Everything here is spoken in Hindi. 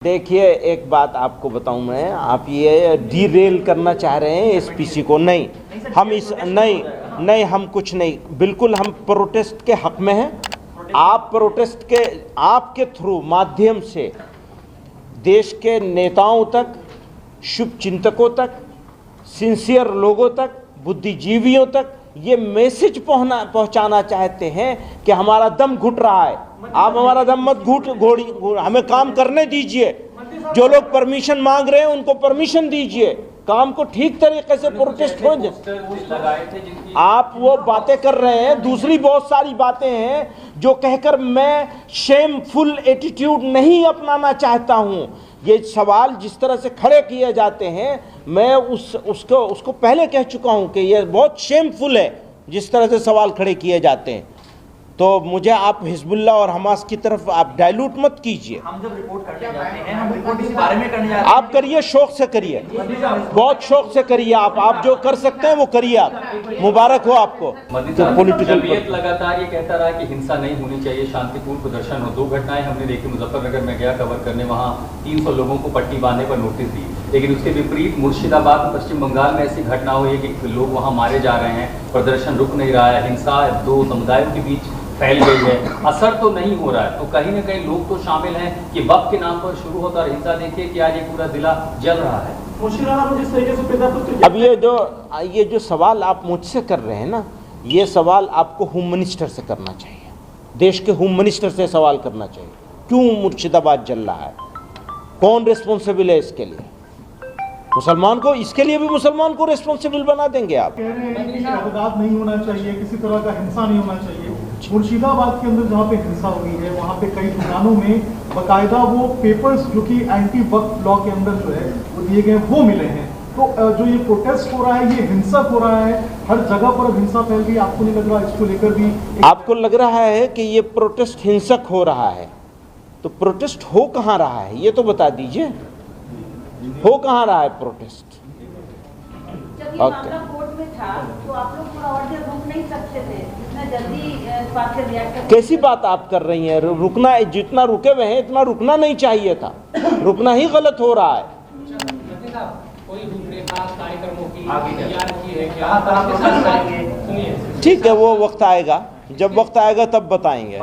देखिए, एक बात आपको बताऊं मैं, आप ये डीरेल करना चाह रहे हैं एसपीसी को। नहीं, हम इस नहीं हम कुछ नहीं, बिल्कुल हम प्रोटेस्ट के हक में हैं। आप प्रोटेस्ट के आपके थ्रू माध्यम से देश के नेताओं तक, शुभ चिंतकों तक, सिंसियर लोगों तक, बुद्धिजीवियों तक ये मैसेज पहुंचाना चाहते हैं कि हमारा दम घुट रहा है। आप हमारा दम मत घोड़ी, हमें काम करने दीजिए। जो लोग परमिशन मांग रहे हैं उनको परमिशन दीजिए, काम को ठीक तरीके से प्रोटेस्ट हो जाए। आप वो बातें कर रहे हैं, दूसरी बहुत सारी बातें हैं जो कहकर मैं शेमफुल एटीट्यूड नहीं अपनाना चाहता हूं। ये सवाल जिस तरह से खड़े किए जाते हैं, मैं उसको पहले कह चुका हूं कि ये बहुत शेमफुल है जिस तरह से सवाल खड़े किए जाते हैं। तो मुझे आप हिजबुल्लाह और हमास की तरफ आप डाइल्यूट मत कीजिए। हम जब रिपोर्ट करने जाते हैं, हम रिपोर्ट इस बारे में करने जाते हैं। आप करिए, शौक से करिए, बहुत शौक से करिए। आप जो कर सकते हैं वो करिए, आप मुबारक हो आपको। तो पॉलिटिकल लगातार ये कहता रहा कि हिंसा नहीं होनी चाहिए, शांतिपूर्ण प्रदर्शन हो। 2 घटनाएं हमने देखी, मुजफ्फरनगर में गया कवर करने, वहाँ 300 लोगों को पट्टी बांधने पर नोटिस दी। लेकिन उसके विपरीत मुर्शिदाबाद, पश्चिम बंगाल में ऐसी घटना हुई है कि लोग वहाँ मारे जा रहे हैं, प्रदर्शन रुक नहीं रहा है, हिंसा 2 समुदायों के बीच फैल गई है, असर तो नहीं हो रहा है। तो कहीं ना कहीं लोग तो शामिल हैं कि वक्त के नाम पर शुरू होता है हिंसा। देखिए कि आज ये पूरा जिला जल रहा है। अब ये जो सवाल आप मुझसे कर रहे हैं ना, ये सवाल आपको होम मिनिस्टर से करना चाहिए, देश के होम मिनिस्टर से सवाल करना चाहिए। क्यों मुर्शिदाबाद जल रहा है, कौन रिस्पॉन्सिबल है इसके लिए? मुसलमान को, इसके लिए भी मुसलमान को रिस्पॉन्सिबल बना देंगे आप? कह रहे हैं कि अपराध नहीं होना चाहिए, किसी तरह का हिंसा नहीं होना चाहिए। मुर्शिदाबाद के अंदर जहाँ पे हिंसा हुई है, वहाँ पे कई दुकानों में बकायदा वो पेपर्स जो कि एंटी वक्फ लॉ के अंदर जो है वो दिए गए, वो मिले हैं। तो जो ये प्रोटेस्ट हो रहा है, ये हिंसक हो रहा है, हर जगह पर हिंसा फैल गई। आपको नहीं लग रहा इसको लेकर भी? आपको लग रहा है कि ये प्रोटेस्ट हिंसक हो रहा है, तो प्रोटेस्ट हो कहाँ रहा है ये तो बता दीजिए, हो कहाँ रहा है प्रोटेस्ट? जब ये मामला कोर्ट में था तो आप लोग थोड़ा और देर रुक नहीं सकते थे, इतना जल्दी इस बात से रिएक्ट कर? कैसी बात आप कर रही हैं? रुकना, जितना रुके हुए हैं इतना रुकना नहीं चाहिए था, रुकना ही गलत हो रहा है। कोई रूपरेखा कार्यक्रमों की तैयार की है क्या? सुनिए, ठीक है, वो वक्त आएगा, जब वक्त आएगा तब बताएंगे।